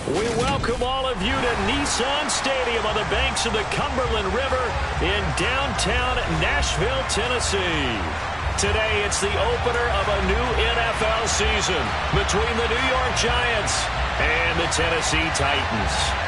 We welcome all of you to Nissan Stadium on the banks of the Cumberland River in downtown Nashville, Tennessee. Today, it's the opener of a new NFL season between the New York Giants and the Tennessee Titans.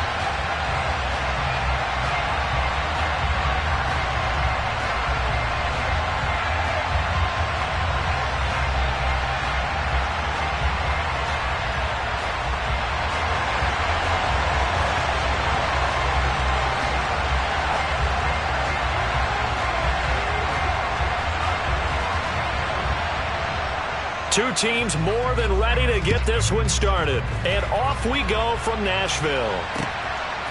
Two teams more than ready to get this one started. And off we go from Nashville.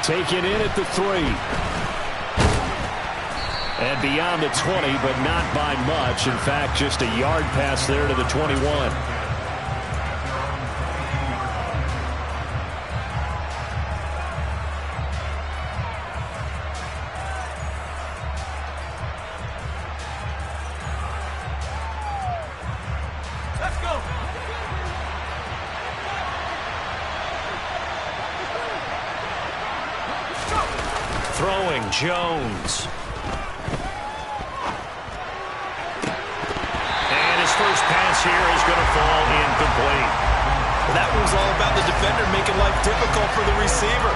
Taken in at the 3. And beyond the 20, but not by much. In fact, just a yard pass there to the 21. Throwing, Jones. And his first pass here is going to fall incomplete. That was all about the defender making life difficult for the receiver.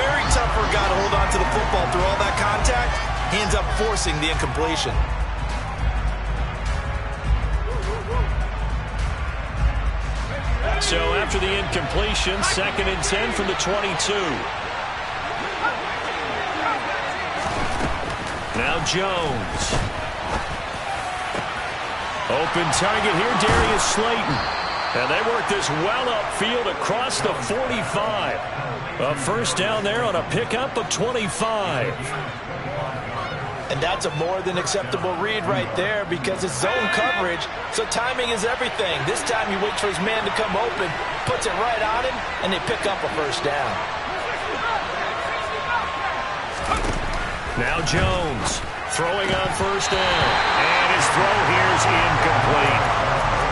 Very tough for a guy to hold on to the football through all that contact. He ends up forcing the incompletion. So after the incompletion, 2nd and 10 from the 22. Now Jones. Open target here, Darius Slayton. And they work this well upfield across the 45. A first down there on a pickup of 25. And that's a more than acceptable read right there because it's zone coverage, so timing is everything. This time he waits for his man to come open, puts it right on him, and they pick up a first down. Now Jones throwing on first down. And his throw here is incomplete.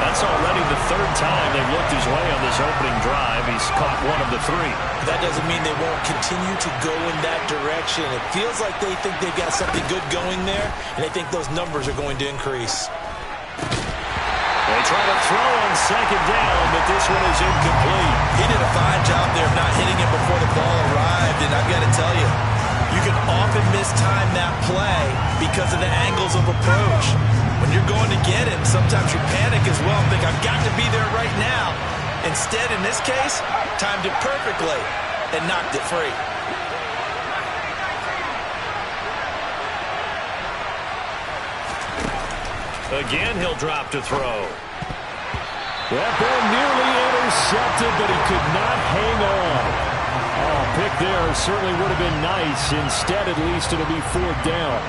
That's already the 3rd time they've looked his way on this opening drive. He's caught 1 of the 3. That doesn't mean they won't continue to go in that direction. It feels like they think they've got something good going there, and they think those numbers are going to increase. They try to throw on 2nd down, but this one is incomplete. He did a fine job there of not hitting him before the ball arrived, and I've got to tell you, you can often mistime that play because of the angles of approach. When you're going to get him, sometimes you panic as well and think, I've got to be there right now. Instead, in this case, timed it perfectly and knocked it free. Again, he'll drop to throw. That ball nearly intercepted, but he could not hang on. Oh, pick there certainly would have been nice. Instead, at least it'll be 4th down.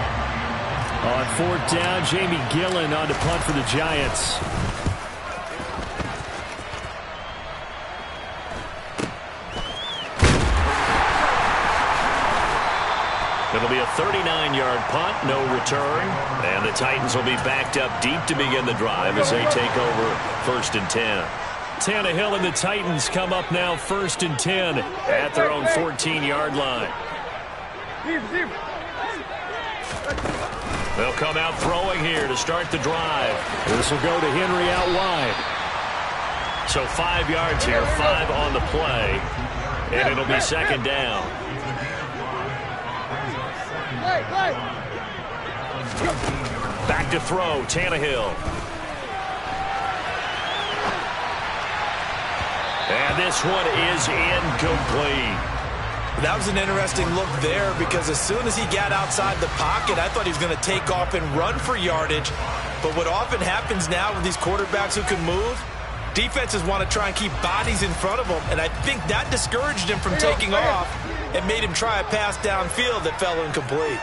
On 4th down, Jamie Gillen on to punt for the Giants. It'll be a 39-yard punt, no return. And the Titans will be backed up deep to begin the drive as they take over 1st and 10. Tannehill and the Titans come up now 1st and 10 at their own 14-yard line. They'll come out throwing here to start the drive. This will go to Henry out wide. So 5 yards here, 5 on the play. And it'll be 2nd down. Back to throw, Tannehill. And this one is incomplete. That was an interesting look there because as soon as he got outside the pocket, I thought he was going to take off and run for yardage. But what often happens now with these quarterbacks who can move, defenses want to try and keep bodies in front of them, and I think that discouraged him from taking off and made him try a pass downfield that fell incomplete.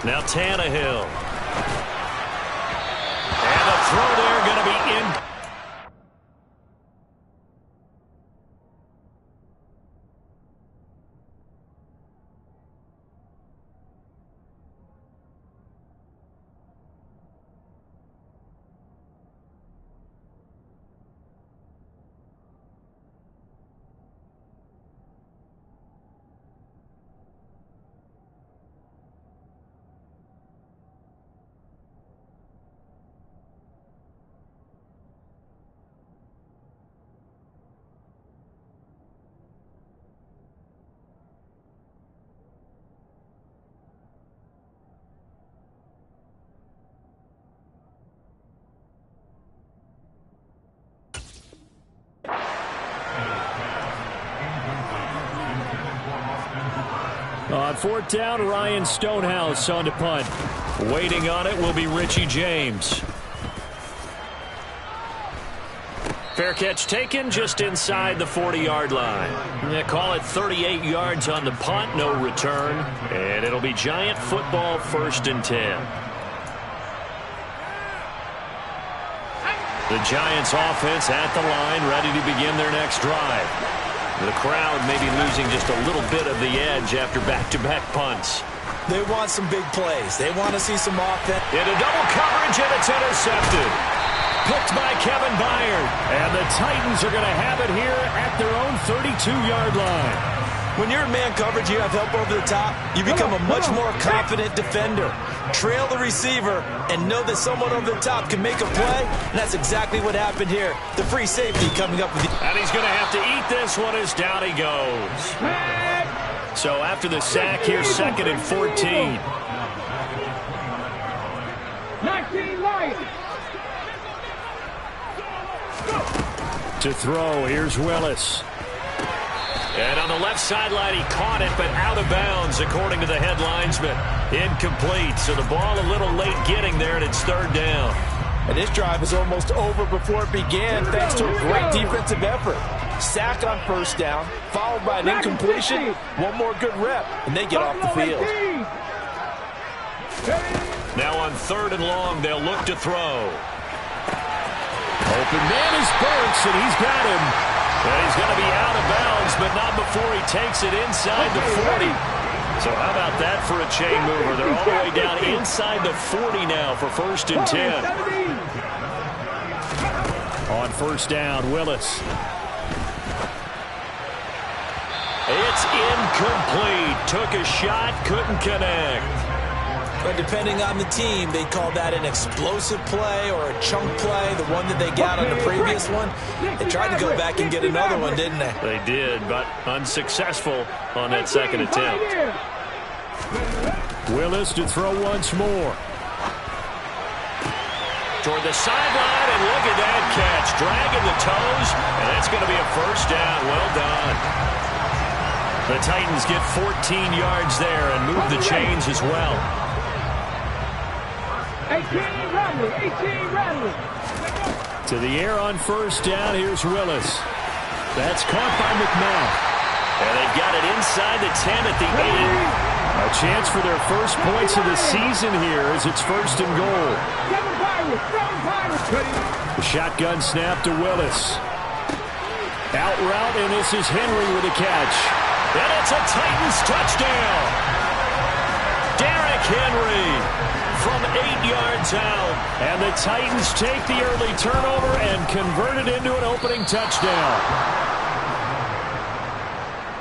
Now Tannehill. And the throw there going to be in. On fourth down, Ryan Stonehouse on to punt. Waiting on it will be Richie James. Fair catch taken just inside the 40-yard line. They call it 38 yards on the punt, no return. And it'll be Giant football, 1st and 10. The Giants offense at the line, ready to begin their next drive. The crowd may be losing just a little bit of the edge after back-to-back punts. They want some big plays. They want to see some offense. Into double coverage, and it's intercepted. Picked by Kevin Byard. And the Titans are going to have it here at their own 32-yard line. When you're in man coverage, you have help over the top, you become a much more confident defender. Trail the receiver and know that someone over the top can make a play, and that's exactly what happened here. The free safety coming up with And he's going to have to eat this one as down he goes. So after the sack, here's 2nd and 14. 19 Lions. To throw, here's Willis. And on the left sideline, he caught it, but out of bounds, according to the head linesman. Incomplete, so the ball a little late getting there, and it's 3rd down. And this drive is almost over before it began, thanks to a great defensive effort. Sack on 1st down, followed by an incompletion, one more good rep, and they get off the field. Now on 3rd and long, they'll look to throw. Open man is Burks, and he's got him. And he's going to be out of bounds, but not before he takes it inside the 40. So how about that for a chain mover? They're all the way down inside the 40 now for 1st and 10. On 1st down, Willis. It's incomplete. Took a shot, couldn't connect. But depending on the team, they call that an explosive play or a chunk play, the one that they got on the previous one. They tried to go back and get another one, didn't they? They did, but unsuccessful on that 2nd attempt. Willis to throw once more. Toward the sideline, and look at that catch. Dragging the toes, and that's going to be a 1st down. Well done. The Titans get 14 yards there and move the chains as well. 18 Rattler. To the air on 1st down, here's Willis. That's caught by McMahon. And they've got it inside the 10 at the 8. A chance for their first points of the season here as it's 1st and goal. The shotgun snap to Willis. Out route, and this is Henry with a catch. And it's a Titans touchdown. Derrick Henry from 8 yards out. And the Titans take the early turnover and convert it into an opening touchdown.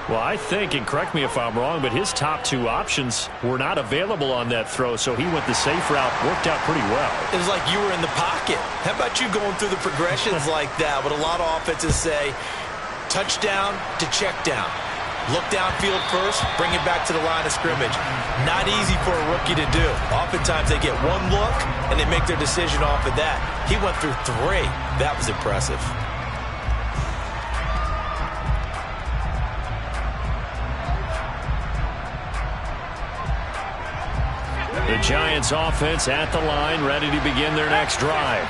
Well, I think, and correct me if I'm wrong, but his top 2 options were not available on that throw, so he went the safe route. Worked out pretty well. It was like you were in the pocket. How about you going through the progressions like that? What a lot of offenses say, touchdown to check down. Look downfield first, bring it back to the line of scrimmage. Not easy for a rookie to do. Oftentimes they get one look, and they make their decision off of that. He went through 3. That was impressive. The Giants offense at the line, ready to begin their next drive.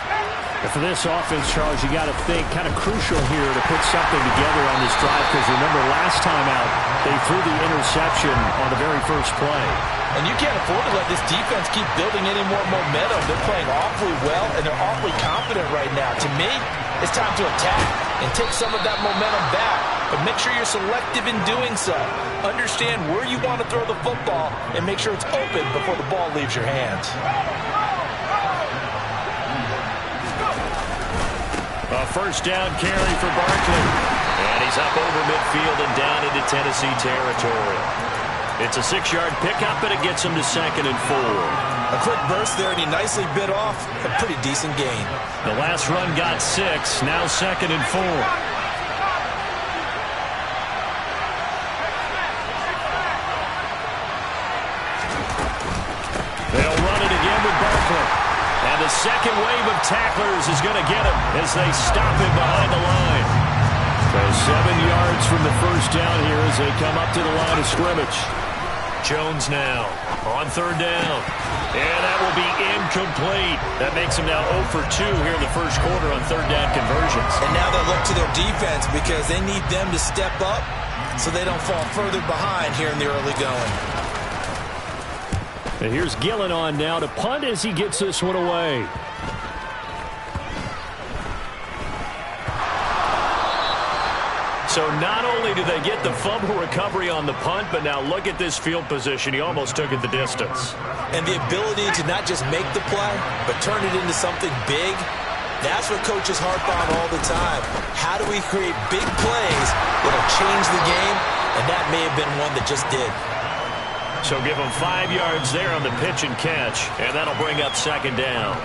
And for this offense, Charles, you got to think kind of crucial here to put something together on this drive, because remember last time out, they threw the interception on the very first play. And you can't afford to let this defense keep building any more momentum. They're playing awfully well, and they're awfully confident right now. To me, it's time to attack and take some of that momentum back. But make sure you're selective in doing so. Understand where you want to throw the football and make sure it's open before the ball leaves your hands. A 1st down carry for Barkley. And he's up over midfield and down into Tennessee territory. It's a 6-yard pickup, and it gets him to 2nd and 4. A quick burst there, and he nicely bit off a pretty decent gain. The last run got 6, now 2nd and 4. They'll run it again with Barkley. And the second wave of tacklers is going to get him as they stop him behind the line. So 7 yards from the 1st down here as they come up to the line of scrimmage. Jones now on third down. And that will be incomplete. That makes him now 0 for 2 here in the first quarter on third down conversions. And now they'll look to their defense because they need them to step up so they don't fall further behind here in the early going. And here's Gillen on now to punt as he gets this one away. So not only do they get the fumble recovery on the punt, but now look at this field position. He almost took it the distance. And the ability to not just make the play, but turn it into something big, that's what coaches harp on all the time. How do we create big plays that'll change the game? And that may have been one that just did. So give him 5 yards there on the pitch and catch, and that'll bring up second down.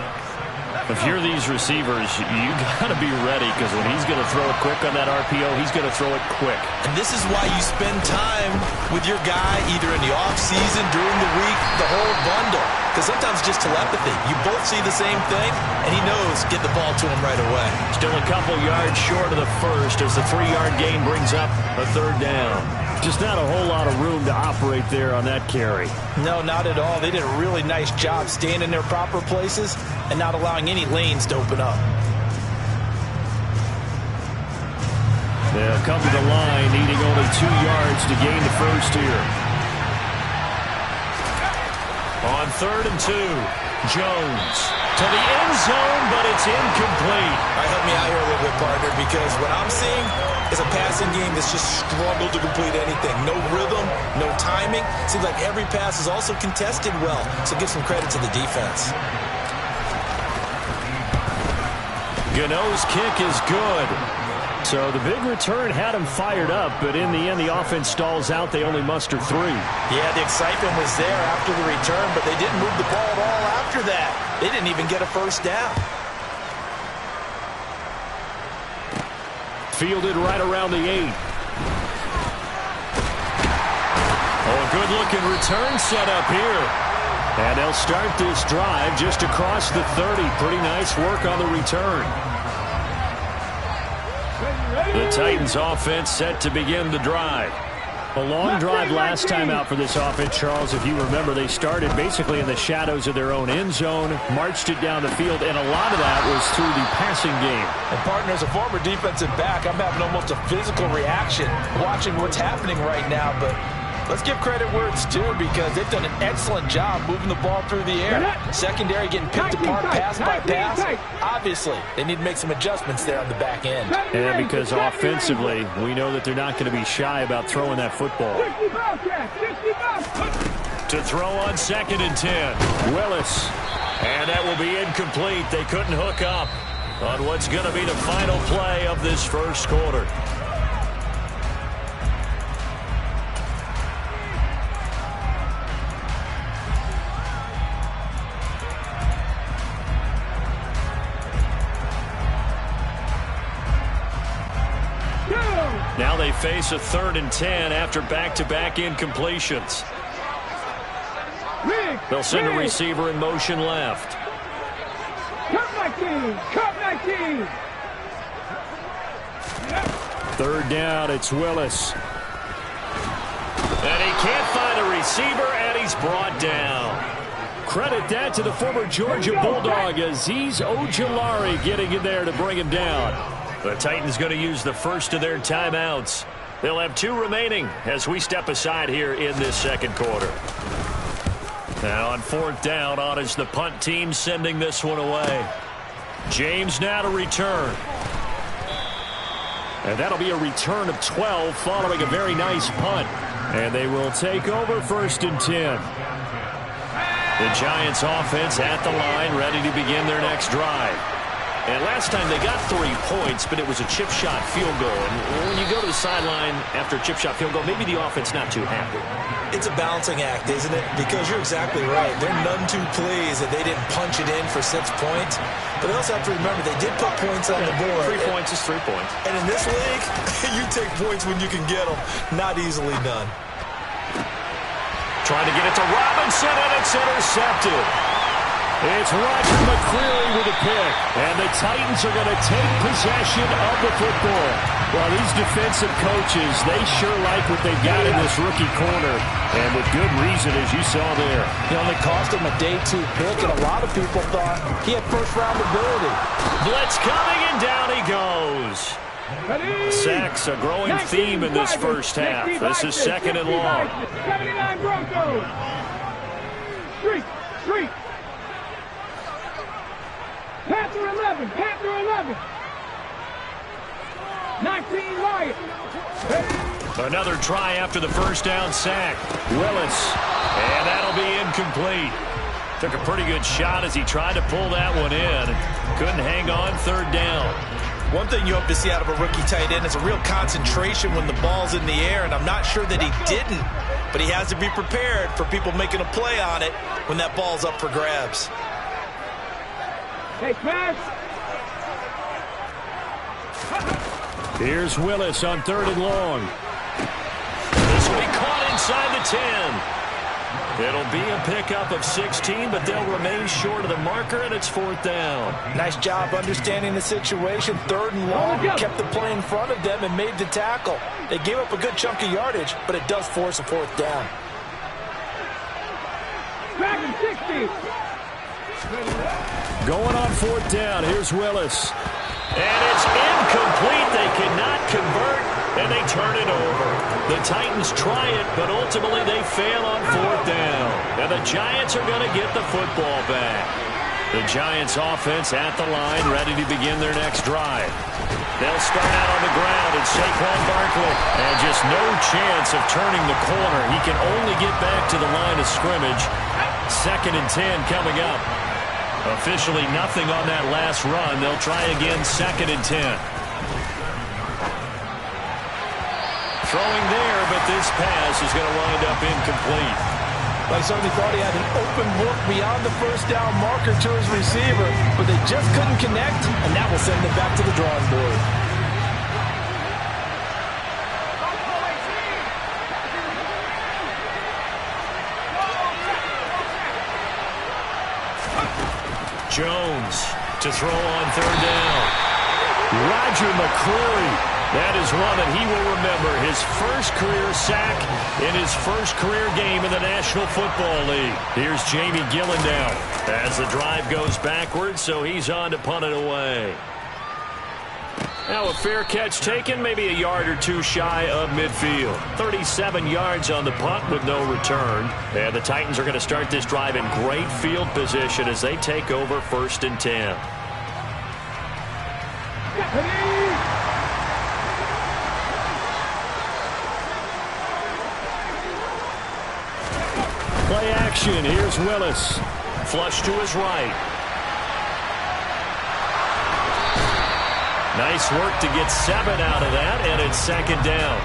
If you're these receivers, you got to be ready because when he's going to throw it quick on that RPO, he's going to throw it quick. And this is why you spend time with your guy either in the offseason, during the week, the whole bundle. Because sometimes just telepathy. You both see the same thing, and he knows get the ball to him right away. Still a couple yards short of the first as the 3-yard gain brings up a third down. Just not a whole lot of room to operate there on that carry. No, not at all. They did a really nice job staying in their proper places and not allowing any lanes to open up. They'll come to the line, needing only 2 yards to gain the first here. On 3rd and 2, Jones to the end zone, but it's incomplete. All right, help me out here a little bit, partner, because what I'm seeing is a passing game that's just struggled to complete anything. No rhythm, no timing. Seems like every pass is also contested well, so give some credit to the defense. Gano's kick is good. So the big return had him fired up, but in the end, the offense stalls out. They only muster 3. Yeah, the excitement was there after the return, but they didn't move the ball at all after that. They didn't even get a first down. Fielded right around the 8. Oh, a good-looking return set up here. And they'll start this drive just across the 30. Pretty nice work on the return. The Titans offense set to begin the drive. A long drive last time out for this offense, Charles. If you remember, they started basically in the shadows of their own end zone, marched it down the field, and a lot of that was through the passing game. And, partner, as a former defensive back, I'm having almost a physical reaction watching what's happening right now. But let's give credit where it's due because they've done an excellent job moving the ball through the air. Secondary getting picked apart pass by pass. Obviously, they need to make some adjustments there on the back end. Yeah, because offensively, we know that they're not going to be shy about throwing that football. To throw on 2nd and 10, Willis. And that will be incomplete. They couldn't hook up on what's going to be the final play of this first quarter. Now they face a 3rd and 10 after back-to-back incompletions. They'll send a receiver in motion left. Cut 19! Cut 19! 3rd down, it's Willis. And he can't find a receiver, and he's brought down. Credit that to the former Georgia Bulldog, Azeez Ojulari getting in there to bring him down. The Titans going to use the first of their timeouts. They'll have 2 remaining as we step aside here in this second quarter. Now on 4th down, on is the punt team sending this one away. James now to return. And that'll be a return of 12 following a very nice punt. And they will take over 1st and 10. The Giants offense at the line, ready to begin their next drive. And last time they got 3 points, but it was a chip shot field goal. And when you go to the sideline after a chip shot field goal, maybe the offense not too happy. It's a balancing act, isn't it? Because you're exactly right. They're none too pleased that they didn't punch it in for 6 points. But they also have to remember they did put points on the board. 3 points is 3 points. And in this league, you take points when you can get them. Not easily done. Trying to get it to Robinson, and it's intercepted. It's Roger McCreary with a pick. And the Titans are going to take possession of the football. Well, these defensive coaches, they sure like what they've got in this rookie corner. And with good reason, as you saw there. It only cost him a day 2 pick, and a lot of people thought he had first-round ability. Blitz coming, and down he goes. Sacks, a growing theme in this first half. This is 2nd and long. 79 Broncos. Street. Panther 11. 19 Lions. Another try after the first down sack. Willis. And that'll be incomplete. Took a pretty good shot as he tried to pull that one in. Couldn't hang on, 3rd down. One thing you hope to see out of a rookie tight end is a real concentration when the ball's in the air, and I'm not sure that he didn't, but he has to be prepared for people making a play on it when that ball's up for grabs. Hey, pass. Here's Willis on 3rd and long. This will be caught inside the 10. It'll be a pickup of 16, but they'll remain short of the marker, and it's 4th down. Nice job understanding the situation. 3rd and long, kept the play in front of them and made the tackle. They gave up a good chunk of yardage, but it does force a 4th down. Back in 60. Going on 4th down, here's Willis. And it's incomplete. They cannot convert, and they turn it over. The Titans try it, but ultimately they fail on 4th down. And the Giants are going to get the football back. The Giants offense at the line, ready to begin their next drive. They'll start out on the ground, and Saquon Barkley. And just no chance of turning the corner. He can only get back to the line of scrimmage. 2nd and 10 coming up. Officially nothing on that last run. They'll try again, 2nd and 10. Throwing there, but this pass is going to wind up incomplete. I certainly thought he had an open look beyond the first down marker to his receiver, but they just couldn't connect, and that will send them back to the drawing board. Jones to throw on 3rd down. Roger McCreary. That is one that he will remember. His first career sack in his first career game in the National Football League. Here's Jamie Gillen now as the drive goes backwards, so he's on to punt it away. Now a fair catch taken, maybe a yard or 2 shy of midfield. 37 yards on the punt with no return. And the Titans are going to start this drive in great field position as they take over 1st and 10. Play action. Here's Willis. Flush to his right. Nice work to get 7 out of that, and it's 2nd down.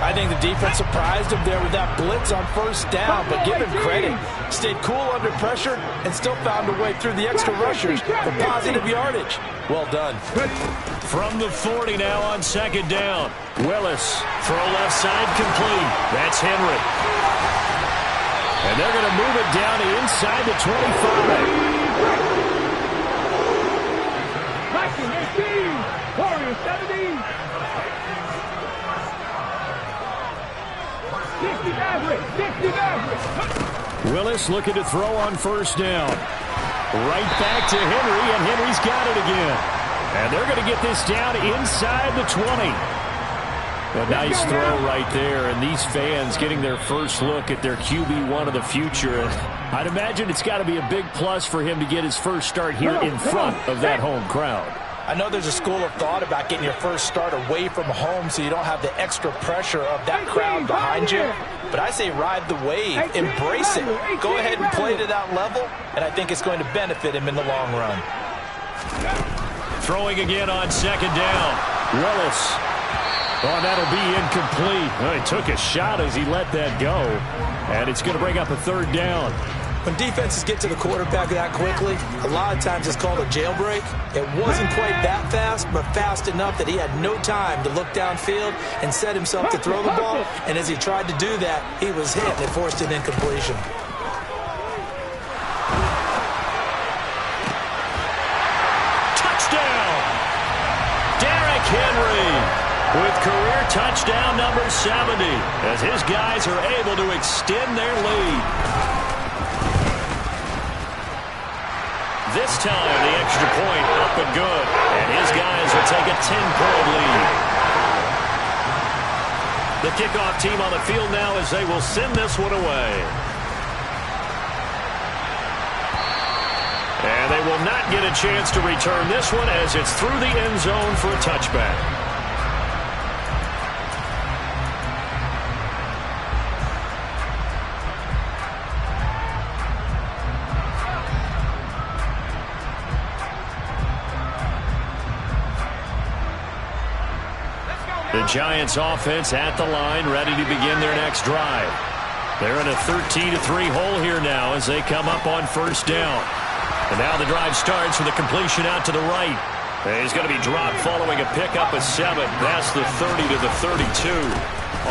I think the defense surprised him there with that blitz on 1st down, but give him credit. Stayed cool under pressure and still found a way through the extra rushers for positive yardage. Well done. From the 40 now on 2nd down. Willis, throw left side complete. That's Henry. And they're going to move it down to inside the 25. Warriors 70. 60 average. Willis looking to throw on 1st down. Right back to Henry, and Henry's got it again. And they're going to get this down inside the 20. A nice throw right there, and these fans getting their first look at their QB1 of the future. I'd imagine it's got to be a big plus for him to get his first start here in front of that home crowd. I know there's a school of thought about getting your first start away from home so you don't have the extra pressure of that crowd behind you. But I say ride the wave, embrace it. Go ahead and play to that level, and I think it's going to benefit him in the long run. Throwing again on 2nd down. Willis. Oh, that'll be incomplete. Well, he took a shot as he let that go. And it's going to bring up a 3rd down. When defenses get to the quarterback that quickly, a lot of times it's called a jailbreak. It wasn't quite that fast, but fast enough that he had no time to look downfield and set himself to throw the ball. And as he tried to do that, he was hit and it forced an incompletion. touchdown number 70, as his guys are able to extend their lead. This time, the extra point up and good, and his guys will take a 10-point lead. The kickoff team on the field now as they will send this one away. And they will not get a chance to return this one as it's through the end zone for a touchback. The Giants offense at the line, ready to begin their next drive. They're in a 13-3 hole here now as they come up on first down. And now the drive starts with a completion out to the right. And he's going to be dropped following a pickup of 7. That's the 30 to the 32.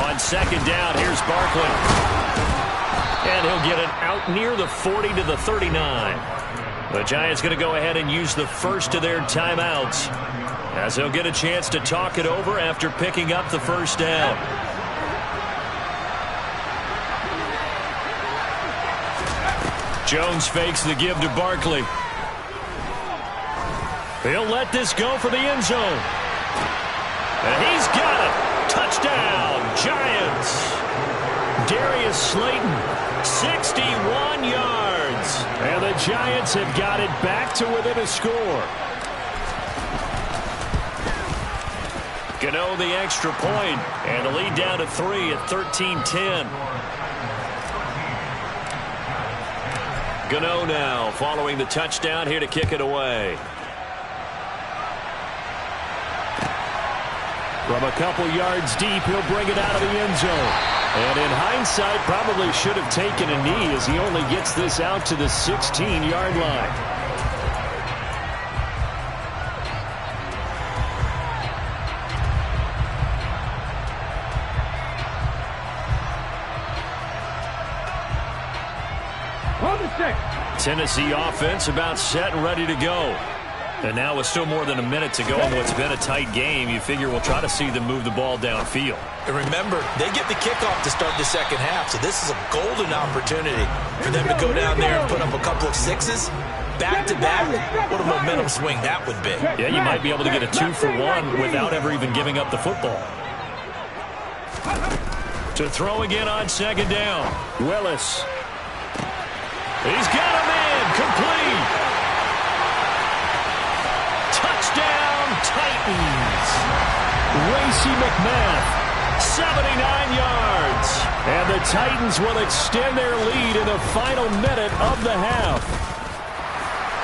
On second down, here's Barkley. And he'll get it out near the 40 to the 39. The Giants going to go ahead and use the first of their timeouts, as they'll get a chance to talk it over after picking up the first down. Jones fakes the give to Barkley. He'll let this go for the end zone. And he's got it. Touchdown, Giants. Darius Slayton, 61 yards. And the Giants have got it back to within a score. Gano the extra point, and the lead down to 3 at 13-10. Gano now following the touchdown here to kick it away. From a couple yards deep, he'll bring it out of the end zone. And in hindsight, probably should have taken a knee as he only gets this out to the 16-yard line. Tennessee offense about set and ready to go. And now with still more than a minute to go in what's been a tight game, you figure we'll try to see them move the ball downfield. And remember, they get the kickoff to start the second half, so this is a golden opportunity for them to go down there and put up a couple of sixes back-to-back. What a momentum swing that would be. Yeah, you might be able to get a 2-for-1 without ever even giving up the football. To throw again on second down, Willis. He's got him in, complete. Touchdown, Titans. Racey McMath, 79 yards. And the Titans will extend their lead in the final minute of the half.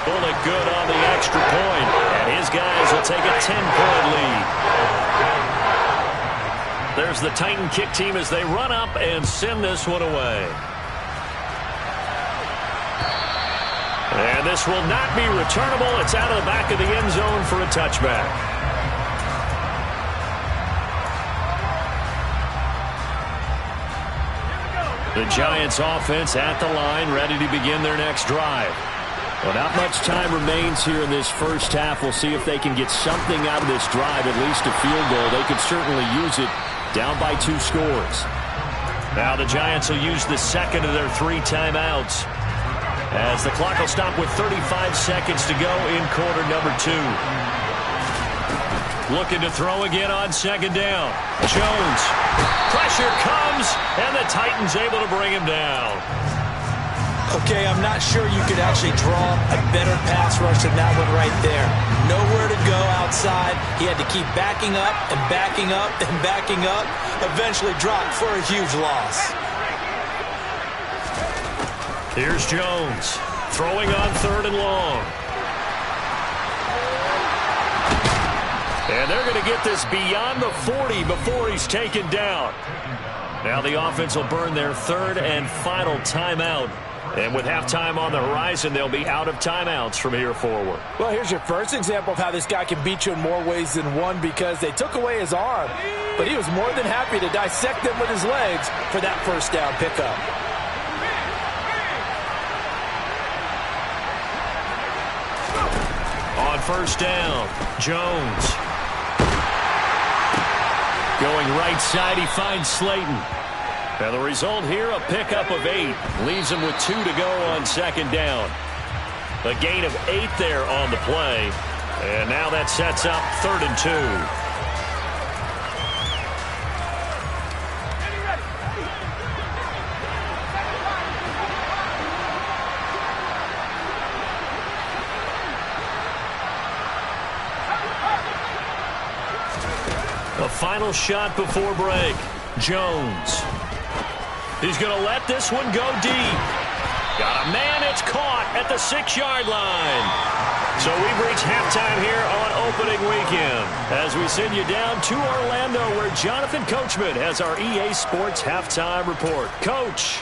Bullock good on the extra point, and his guys will take a 10-point lead. There's the Titan kick team as they run up and send this one away. And this will not be returnable. It's out of the back of the end zone for a touchback. The Giants offense at the line, ready to begin their next drive. Well, not much time remains here in this first half. We'll see if they can get something out of this drive, at least a field goal. They could certainly use it down by 2 scores. Now the Giants will use the second of their 3 timeouts, as the clock will stop with 35 seconds to go in quarter number 2. Looking to throw again on second down. Jones. Pressure comes, and the Titans able to bring him down. Okay, I'm not sure you could actually draw a better pass rush than that one right there. Nowhere to go outside. He had to keep backing up and backing up and backing up. Eventually dropped for a huge loss. Here's Jones, throwing on 3rd and long. And they're going to get this beyond the 40 before he's taken down. Now the offense will burn their 3rd and final timeout. And with halftime on the horizon, they'll be out of timeouts from here forward. Well, here's your first example of how this guy can beat you in more ways than one, because they took away his arm, but he was more than happy to dissect them with his legs for that first down pickup. On first down, Jones. Going right side, he finds Slayton. And the result here, a pickup of 8. Leaves him with 2 to go on second down. A gain of 8 there on the play. And now that sets up 3rd and 2. A final shot before break. Jones. He's going to let this one go deep. Got a man, it's caught at the 6-yard line. So we've reached halftime here on opening weekend as we send you down to Orlando where Jonathan Coachman has our EA Sports halftime report. Coach.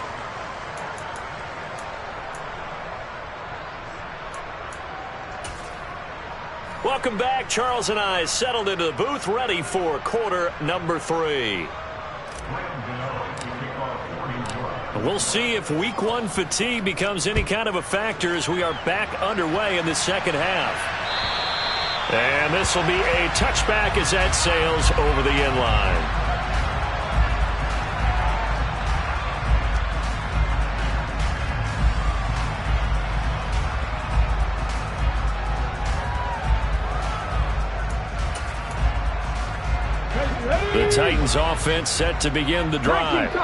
Welcome back. Charles and I settled into the booth ready for quarter number 3. We'll see if week 1 fatigue becomes any kind of a factor as we are back underway in the second half. And this will be a touchback as that sails over the end line. The Titans offense set to begin the drive.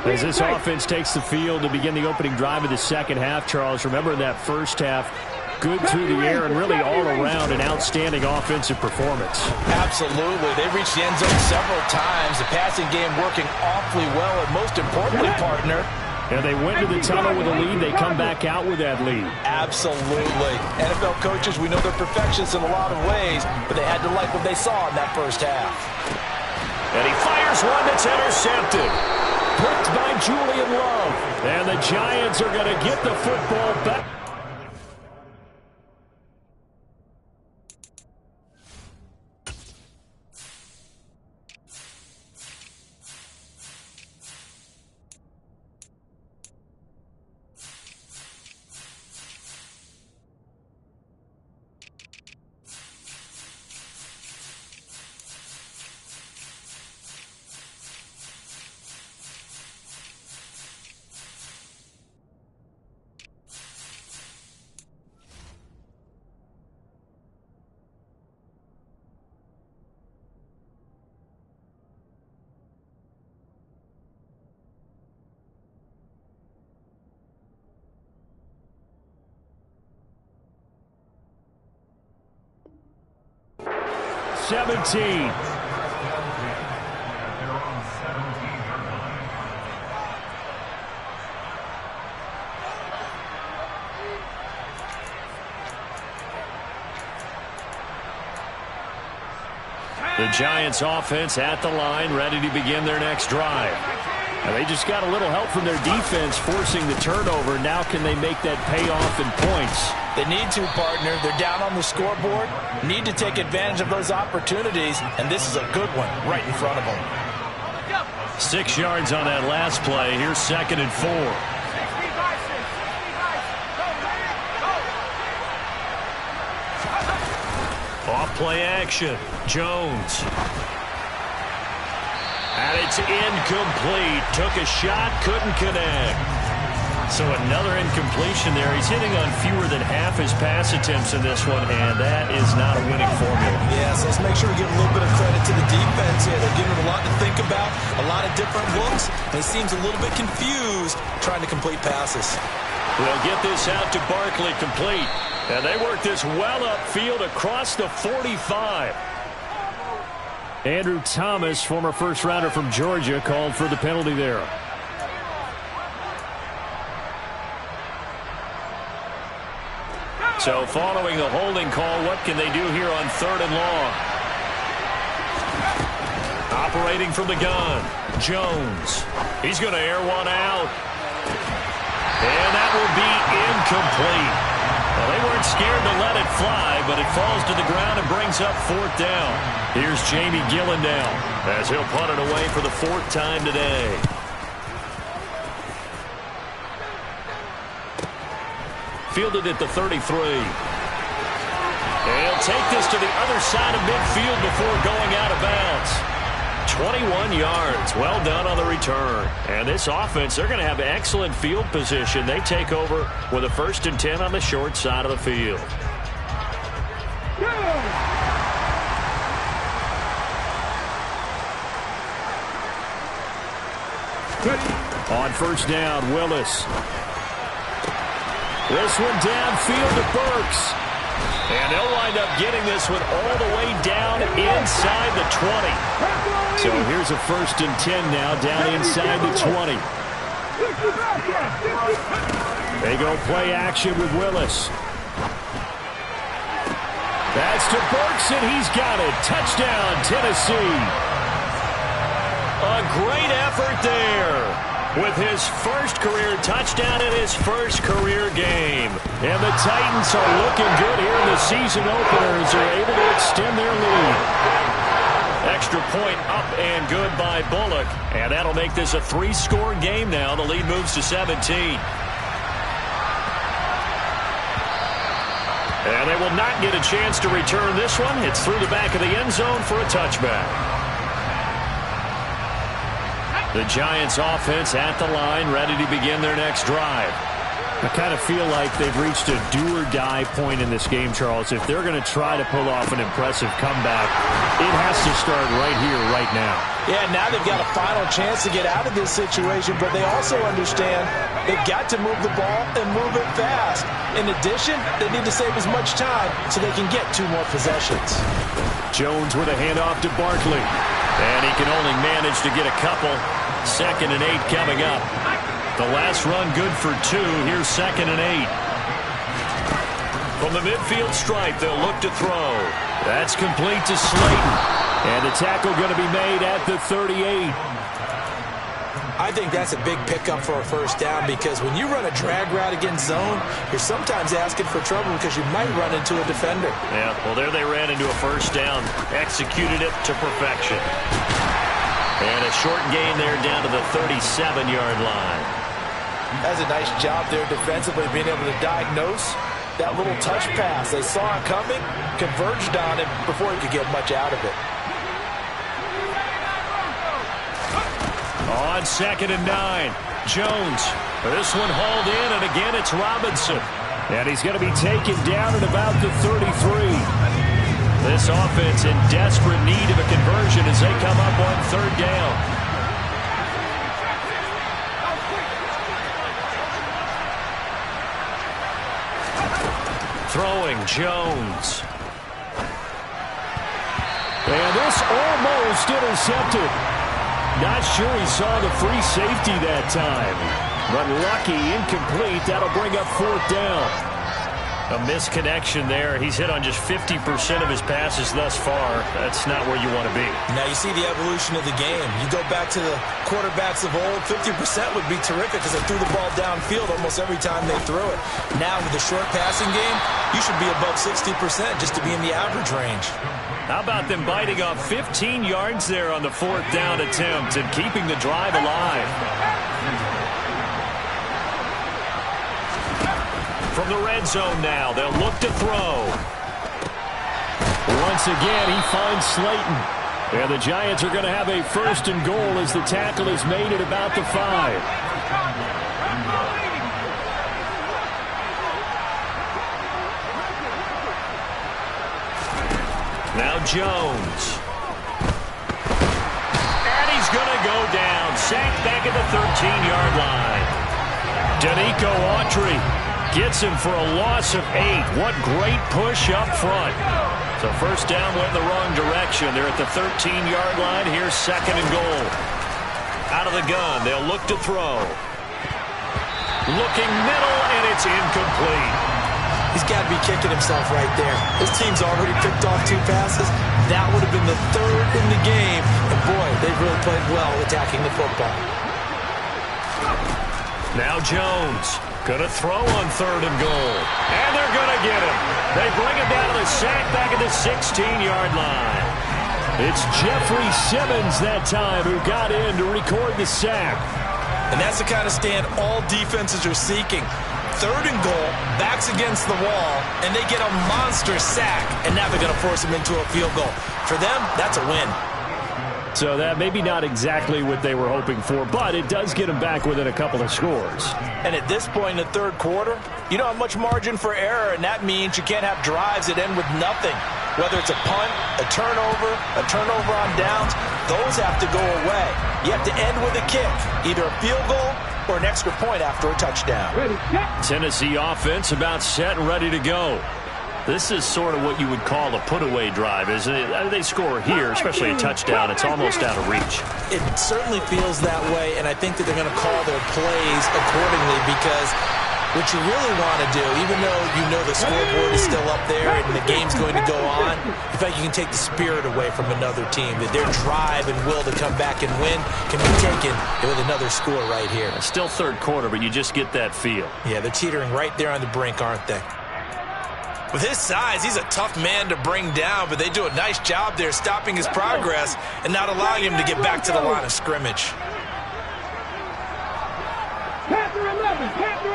As this offense takes the field to begin the opening drive of the second half, Charles, remember in that first half, good through the air and really all around an outstanding offensive performance. Absolutely. They reached the end zone several times. The passing game working awfully well, and most importantly, partner, and they went to the tunnel with a lead. They come back out with that lead. Absolutely. NFL coaches, we know they're perfectionists in a lot of ways, but they had to like what they saw in that first half. And he fires one that's intercepted. Picked by Julian Love. And the Giants are going to get the football back. The Giants offense at the line, ready to begin their next drive. And they just got a little help from their defense forcing the turnover. Now can they make that pay off in points? They need to, partner. They're down on the scoreboard. Need to take advantage of those opportunities, and this is a good one right in front of them. 6 yards on that last play. Here's 2nd and 4. Off play action. Jones. And it's incomplete. Took a shot, couldn't connect. So another incompletion there. He's hitting on fewer than half his pass attempts in this one, and that is not a winning formula. Yeah, so let's make sure we give a little bit of credit to the defense here. They're giving him a lot to think about, a lot of different looks, and he seems a little bit confused trying to complete passes. We'll get this out to Barkley complete. And they work this well upfield across the 45. Andrew Thomas, former first-rounder from Georgia, called for the penalty there. So following the holding call, what can they do here on 3rd and long? Operating from the gun, Jones. He's going to air one out. And that will be incomplete. Well, they weren't scared to let it fly, but it falls to the ground and brings up 4th down. Here's Jamie Gillendown as he'll punt it away for the 4th time today. Fielded at the 33. And he'll take this to the other side of midfield before going out of bounds. 21 yards. Well done on the return. And this offense, they're going to have excellent field position. They take over with a 1st and 10 on the short side of the field. On 1st down, Willis. This one downfield to Burks. And they'll wind up getting this one all the way down inside the 20. So here's a 1st and 10 now, down inside the 20. They go play action with Willis. That's to Burks, and he's got it. Touchdown, Tennessee. A great effort there with his 1st career touchdown in his 1st career game. And the Titans are looking good here in the season openers. They're able to extend their lead. Extra point up and good by Bullock. And that'll make this a 3-score game now. The lead moves to 17. And they will not get a chance to return this one. It's through the back of the end zone for a touchback. The Giants offense at the line, ready to begin their next drive. I kind of feel like they've reached a do-or-die point in this game, Charles. If they're going to try to pull off an impressive comeback, it has to start right here, right now. Yeah, now they've got a final chance to get out of this situation, but they also understand they've got to move the ball and move it fast. In addition, they need to save as much time so they can get 2 more possessions. Jones with a handoff to Barkley. And he can only manage to get a couple. 2nd and 8 coming up. The last run good for 2. Here's 2nd and 8. From the midfield stripe, they'll look to throw. That's complete to Slayton. And the tackle going to be made at the 38. I think that's a big pickup for a 1st down because when you run a drag route against zone, you're sometimes asking for trouble because you might run into a defender. Yeah, well, there they ran into a 1st down. Executed it to perfection. And a short gain there down to the 37-yard line. That's a nice job there defensively, being able to diagnose that little touch pass. They saw it coming, converged on it before he could get much out of it. On 2nd and 9, Jones. This one hauled in, and again it's Robinson. And he's going to be taken down at about the 33. This offense in desperate need of a conversion as they come up on 3rd down. Throwing, Jones. And this almost intercepted. Not sure he saw the free safety that time. But lucky, incomplete. That'll bring up 4th down. A misconnection there. He's hit on just 50% of his passes thus far. That's not where you want to be. Now you see the evolution of the game. You go back to the quarterbacks of old, 50% would be terrific because they threw the ball downfield almost every time they throw it. Now with the short passing game, you should be above 60% just to be in the average range. How about them biting off 15 yards there on the 4th down attempt and keeping the drive alive? From the red zone now, they'll look to throw. Once again, he finds Slayton. And the Giants are going to have a 1st and goal as the tackle is made at about the 5. Now Jones. And he's going to go down. Sacked back at the 13-yard line. Danico Autry gets him for a loss of 8. What great push up front. So 1st down went in the wrong direction. They're at the 13-yard line. Here's 2nd and goal. Out of the gun. They'll look to throw. Looking middle, and it's incomplete. He's got to be kicking himself right there. His team's already picked off 2 passes. That would have been the 3rd in the game. And boy, they've really played well attacking the football. Now Jones. Going to throw on 3rd and goal. And they're going to get him. They bring him down to the sack back at the 16-yard line. It's Jeffrey Simmons that time who got in to record the sack. And that's the kind of stand all defenses are seeking. 3rd and goal, backs against the wall, and they get a monster sack. And now they're going to force him into a field goal. For them, that's a win. So So that maybe not exactly what they were hoping for, but it does get them back within a couple of scores. And at this point in the third quarter, you don't have much margin for error, and that means you can't have drives that end with nothing. Whether it's a punt, a turnover on downs, those have to go away. You have to end with a kick, either a field goal or an extra point after a touchdown. Tennessee offense about set and ready to go. This is sort of what you would call a put-away drive, isn't it? They score here, especially a touchdown. It's almost out of reach. It certainly feels that way, and I think that they're going to call their plays accordingly because what you really want to do, even though you know the scoreboard is still up there and the game's going to go on, in fact, you can take the spirit away from another team, that their drive and will to come back and win can be taken with another score right here. It's still third quarter, but you just get that feel. Yeah, they're teetering right there on the brink, aren't they? With his size, he's a tough man to bring down, but they do a nice job there stopping his progress and not allowing him to get back to the line of scrimmage. Panther 11, Panther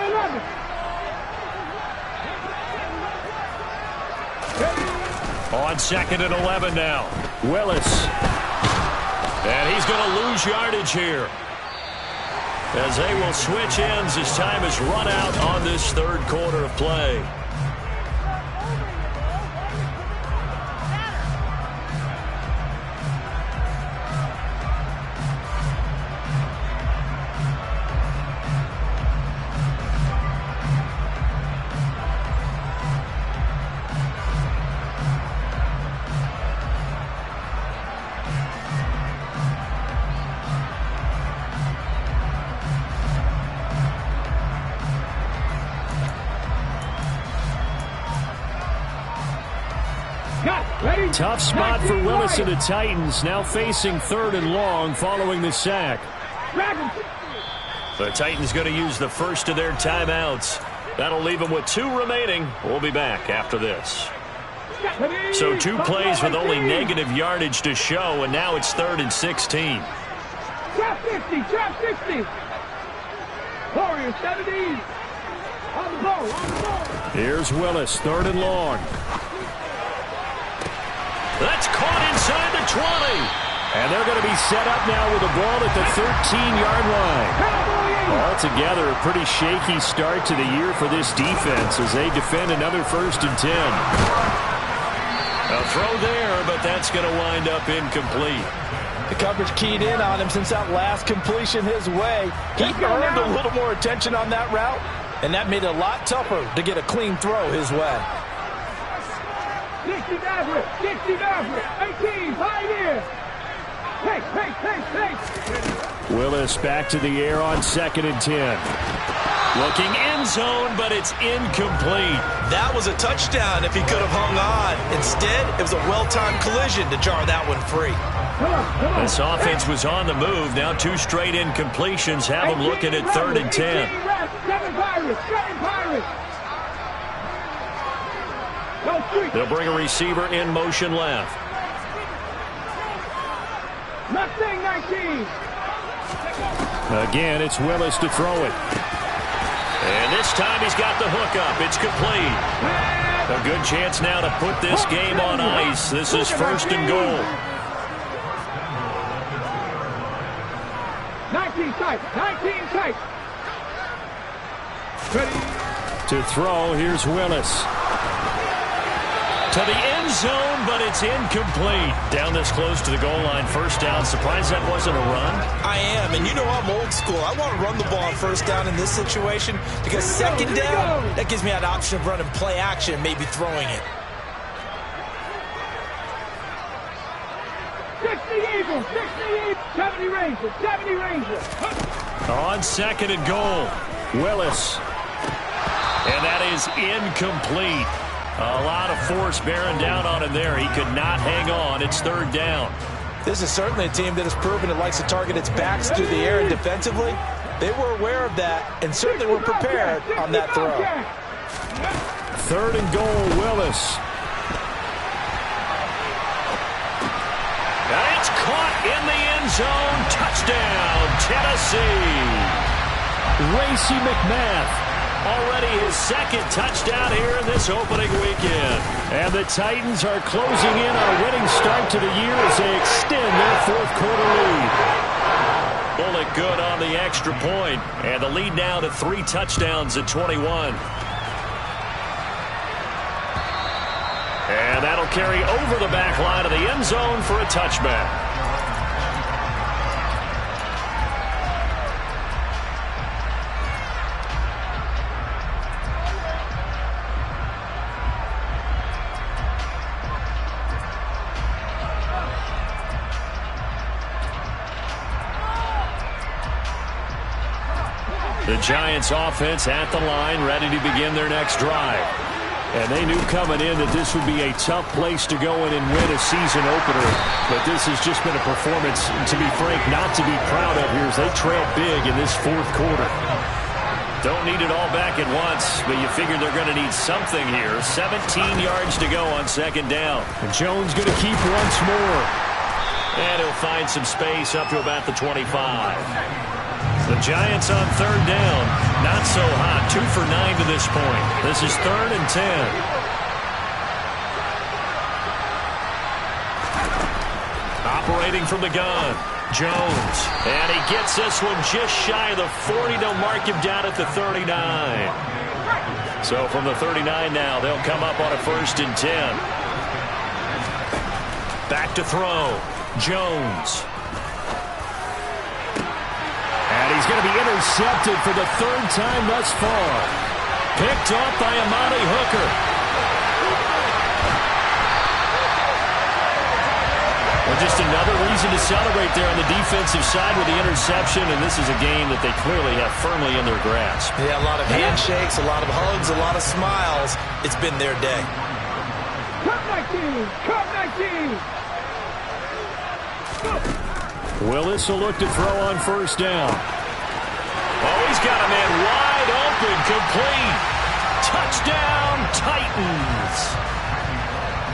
11. On second and 11 now. Willis. And he's going to lose yardage here, as they will switch ends as time is run out on this third quarter of play. Tough spot for Willis and the Titans, now facing third and long following the sack. The Titans going to use the first of their timeouts. That'll leave them with 2 remaining. We'll be back after this. So 2 plays with only negative yardage to show, and now it's 3rd and 16. Trap 50, trap 50. Warriors 70. On the ball. Here's Willis, 3rd and long. That's caught inside the 20. And they're going to be set up now with the ball at the 13-yard line. Altogether, a pretty shaky start to the year for this defense as they defend another 1st and 10. A throw there, but that's going to wind up incomplete. The coverage keyed in on him since that last completion his way. He earned a little more attention on that route, and that made it a lot tougher to get a clean throw his way. 60 Maverick, 60 Maverick, 18, Pioneer. Take. Willis back to the air on 2nd and 10. Looking end zone, but it's incomplete. That was a touchdown if he could have hung on. Instead, it was a well-timed collision to jar that one free. Come on. This offense was on the move. Now 2 straight incompletions have them looking at 3rd and 10. 7 Pirates. They'll bring a receiver in motion left. Mustang 19. Again, it's Willis to throw it. And this time he's got the hook up. It's complete. A good chance now to put this game on ice. This is 1st and goal. 19 tight. Ready. To throw, here's Willis. To the end zone, but it's incomplete. Down this close to the goal line, 1st down. Surprised that wasn't a run? I am, and you know I'm old school. I want to run the ball on 1st down in this situation because 2nd down, that gives me that option of running play action, maybe throwing it. 60 Eagles, 70 Rangers. On 2nd and goal, Willis. And that is incomplete. A lot of force bearing down on him there. He could not hang on. It's 3rd down. This is certainly a team that has proven it likes to target its backs through the air and defensively. They were aware of that and certainly were prepared on that throw. 3rd and goal, Willis. And it's caught in the end zone. Touchdown, Tennessee. Racey McMath Already his second touchdown here in this opening weekend. And the Titans are closing in on a winning start to the year as they extend their fourth quarter lead. Bullock good on the extra point, and the lead now to 3 touchdowns at 21. And that'll carry over the back line of the end zone for a touchback. The Giants offense at the line, ready to begin their next drive. And they knew coming in that this would be a tough place to go in and win a season opener. But this has just been a performance, to be frank, not to be proud of here as they trail big in this fourth quarter. Don't need it all back at once, but you figure they're going to need something here. 17 yards to go on second down. And Jones going to keep once more. And he'll find some space up to about the 25. The Giants on third down. Not so hot. 2 for 9 to this point. This is 3rd and 10. Operating from the gun. Jones. And he gets this one just shy of the 40. They'll mark him down at the 39. So from the 39 now, they'll come up on a 1st and 10. Back to throw. Jones. And he's going to be intercepted for the 3rd time thus far. Picked off by Amani Hooker. Well, just another reason to celebrate there on the defensive side with the interception, and this is a game that they clearly have firmly in their grasp. Yeah, a lot of handshakes, a lot of hugs, a lot of smiles. It's been their day. Cut 19! Cut 19! Willis will look to throw on 1st down. Oh, he's got a man wide open, complete. Touchdown, Titans.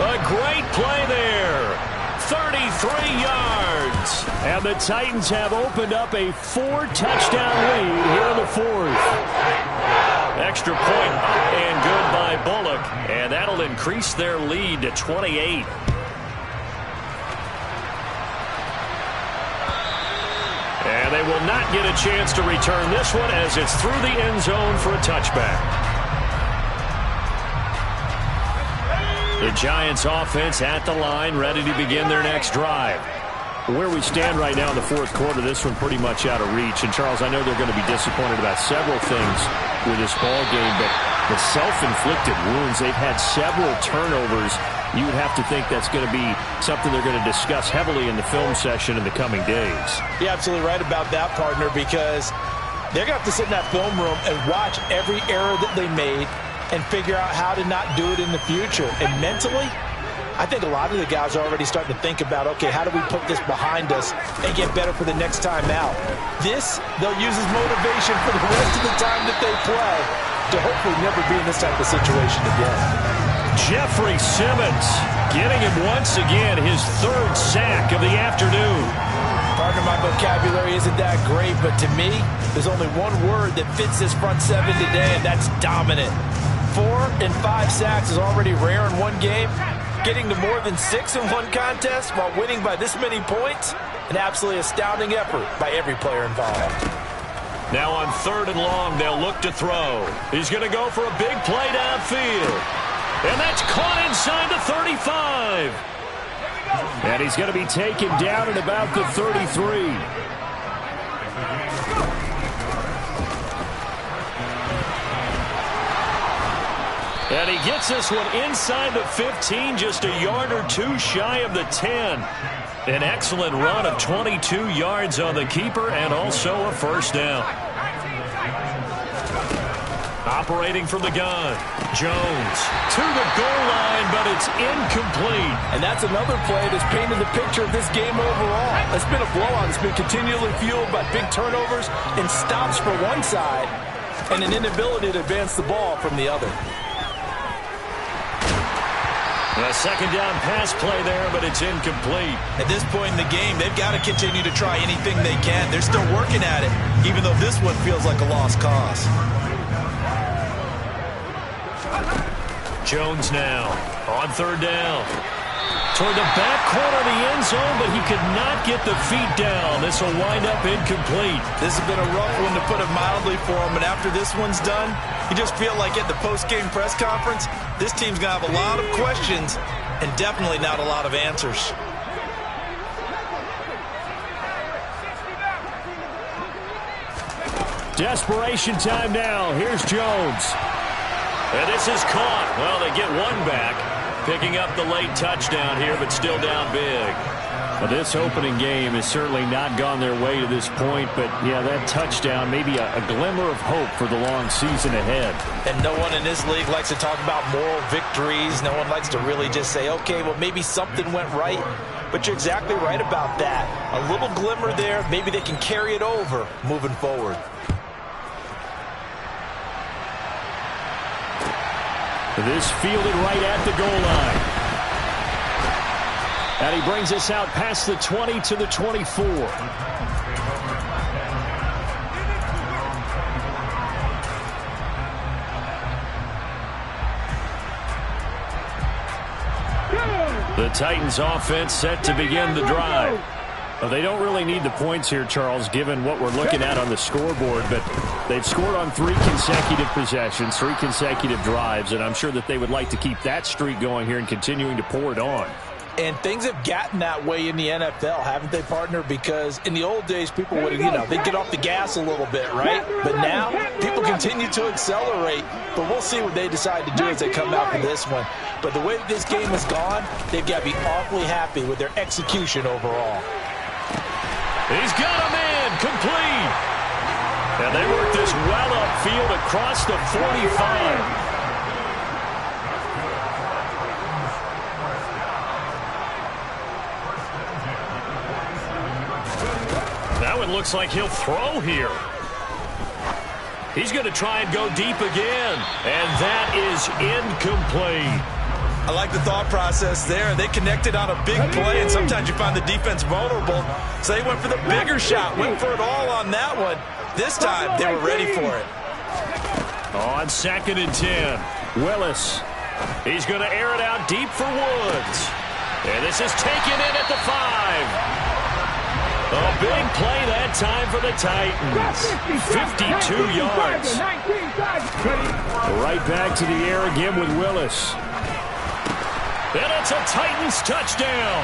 A great play there. 33 yards. And the Titans have opened up a 4-touchdown lead here in the 4th. Extra point up and good by Bullock. And that'll increase their lead to 28. And they will not get a chance to return this one as it's through the end zone for a touchback. The Giants offense at the line, ready to begin their next drive. Where we stand right now in the 4th quarter, this one pretty much out of reach. And, Charles, I know they're going to be disappointed about several things with this ball game, but the self-inflicted wounds, they've had several turnovers. You would have to think that's going to be something they're going to discuss heavily in the film session in the coming days. You're absolutely right about that, partner, because they're going to have to sit in that film room and watch every error that they made and figure out how to not do it in the future. And mentally, I think a lot of the guys are already starting to think about, okay, how do we put this behind us and get better for the next time out? This, they'll use as motivation for the rest of the time that they play to hopefully never be in this type of situation again. Jeffrey Simmons getting him once again his 3rd sack of the afternoon. Partner, my vocabulary isn't that great, but to me, there's only one word that fits this front 7 today, and that's dominant. 4 and 5 sacks is already rare in one game. Getting to more than 6 in one contest while winning by this many points, an absolutely astounding effort by every player involved. Now on 3rd and long, they'll look to throw. He's going to go for a big play downfield. And that's caught inside the 35. And he's going to be taken down at about the 33. And he gets this one inside the 15, just a yard or 2 shy of the 10. An excellent run of 22 yards on the keeper and also a 1st down. Operating from the gun, Jones to the goal line, but it's incomplete. And that's another play that's painted the picture of this game overall. It's been a blowout. It's been continually fueled by big turnovers and stops for one side and an inability to advance the ball from the other. A 2nd down pass play there, but it's incomplete. At this point in the game, they've got to continue to try anything they can. They're still working at it, even though this one feels like a lost cause. Jones now on third down. Toward the back corner of the end zone, but he could not get the feet down. This will wind up incomplete. This has been a rough one, to put it mildly, for him. And after this one's done, you just feel like at the post-game press conference, this team's going to have a lot of questions and definitely not a lot of answers. Desperation time now. Here's Jones. And this is caught. Well, they get one back. Picking up the late touchdown here, but still down big. Well, this opening game has certainly not gone their way to this point, but, yeah, that touchdown, maybe a glimmer of hope for the long season ahead. And no one in this league likes to talk about moral victories. No one likes to really just say, okay, well, maybe something went right. But you're exactly right about that. A little glimmer there. Maybe they can carry it over moving forward. This fielded right at the goal line. And he brings us out past the 20 to the 24. The Titans offense set to begin the drive. Well, they don't really need the points here, Charles, given what we're looking at on the scoreboard, but they've scored on 3 consecutive possessions, 3 consecutive drives, and I'm sure that they would like to keep that streak going here and continuing to pour it on. And things have gotten that way in the NFL, haven't they, partner? Because in the old days, people would, they'd get off the gas a little bit, right? But now, people continue to accelerate. But we'll see what they decide to do as they come out for this one. But the way this game has gone, they've got to be awfully happy with their execution overall. He's got a man complete. And they work this well upfield across the 45. That one looks like he'll throw here. He's going to try and go deep again. And that is incomplete. I like the thought process there. They connected on a big play, and sometimes you find the defense vulnerable. So they went for the bigger shot, went for it all on that one. This time, they were ready for it. On 2nd and 10, Willis. He's going to air it out deep for Woods. And this is taken in at the 5. A big play that time for the Titans. 52 yards. Right back to the air again with Willis. And it's a Titans touchdown.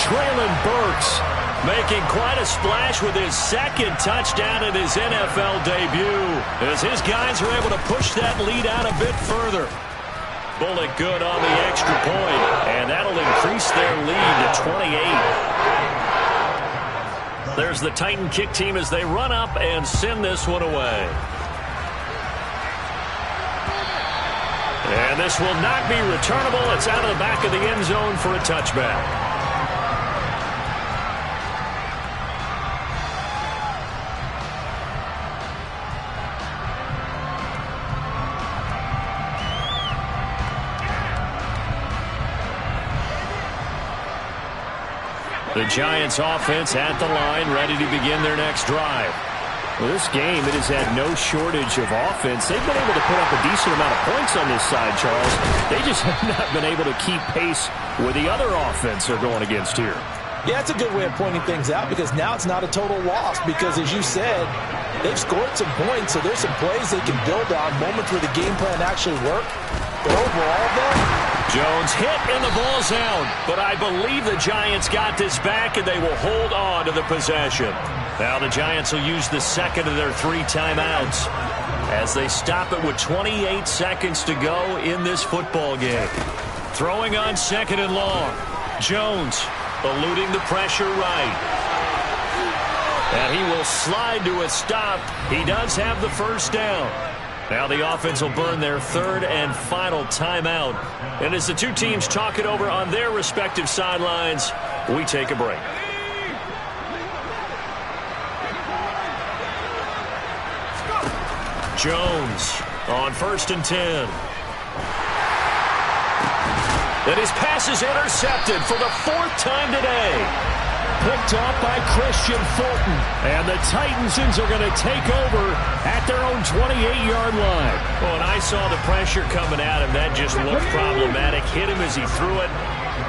Treylon Burks making quite a splash with his 2nd touchdown in his NFL debut, as his guys are able to push that lead out a bit further. Bullock good on the extra point, and that'll increase their lead to 28. There's the Titan kick team as they run up and send this one away. And this will not be returnable. It's out of the back of the end zone for a touchback. The Giants offense at the line, ready to begin their next drive. Well, this game, it has had no shortage of offense. They've been able to put up a decent amount of points on this side, Charles. They just have not been able to keep pace with the other offense they're going against here. Yeah, it's a good way of pointing things out, because now it's not a total loss, because as you said, they've scored some points, so there's some plays they can build on, moments where the game plan actually worked. But overall, though, Jones hit and the ball's out, but I believe the Giants got this back and they will hold on to the possession. Now the Giants will use the 2nd of their 3 timeouts as they stop it with 28 seconds to go in this football game. Throwing on 2nd and long. Jones eluding the pressure right. And he will slide to a stop. He does have the first down. Now the offense will burn their 3rd and final timeout. And as the two teams talk it over on their respective sidelines, we take a break. Jones on 1st and 10. And his pass is intercepted for the 4th time today. picked off by Christian Fulton. And the Titans are going to take over at their own 28-yard line. Oh, and I saw the pressure coming at him. That just looked problematic. Hit him as he threw it,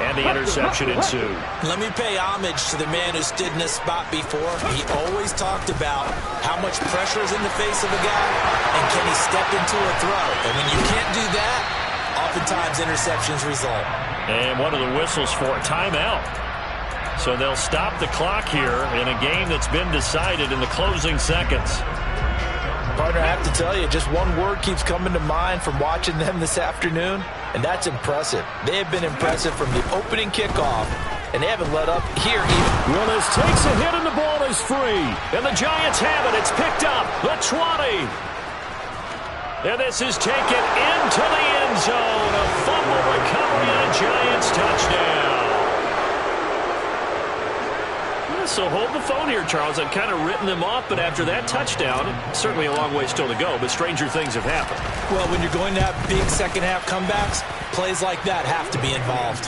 and the interception ensued. Let me pay homage to the man who stood in this spot before. He always talked about how much pressure is in the face of a guy, and can he step into a throw. And when you can't do that, oftentimes interceptions result. And one of the whistles for a timeout. So they'll stop the clock here in a game that's been decided in the closing seconds. Partner, I have to tell you, just one word keeps coming to mind from watching them this afternoon, and that's impressive. They have been impressive from the opening kickoff, and they haven't let up here either. Willis takes a hit and the ball is free. And the Giants have it. It's picked up. The 20. And this is taken into the end zone. A fumble recovery and a Giants touchdown. So hold the phone here, Charles. I've kind of written them off, but after that touchdown, certainly a long way still to go, but stranger things have happened. Well, when you're going to have big second-half comebacks, plays like that have to be involved.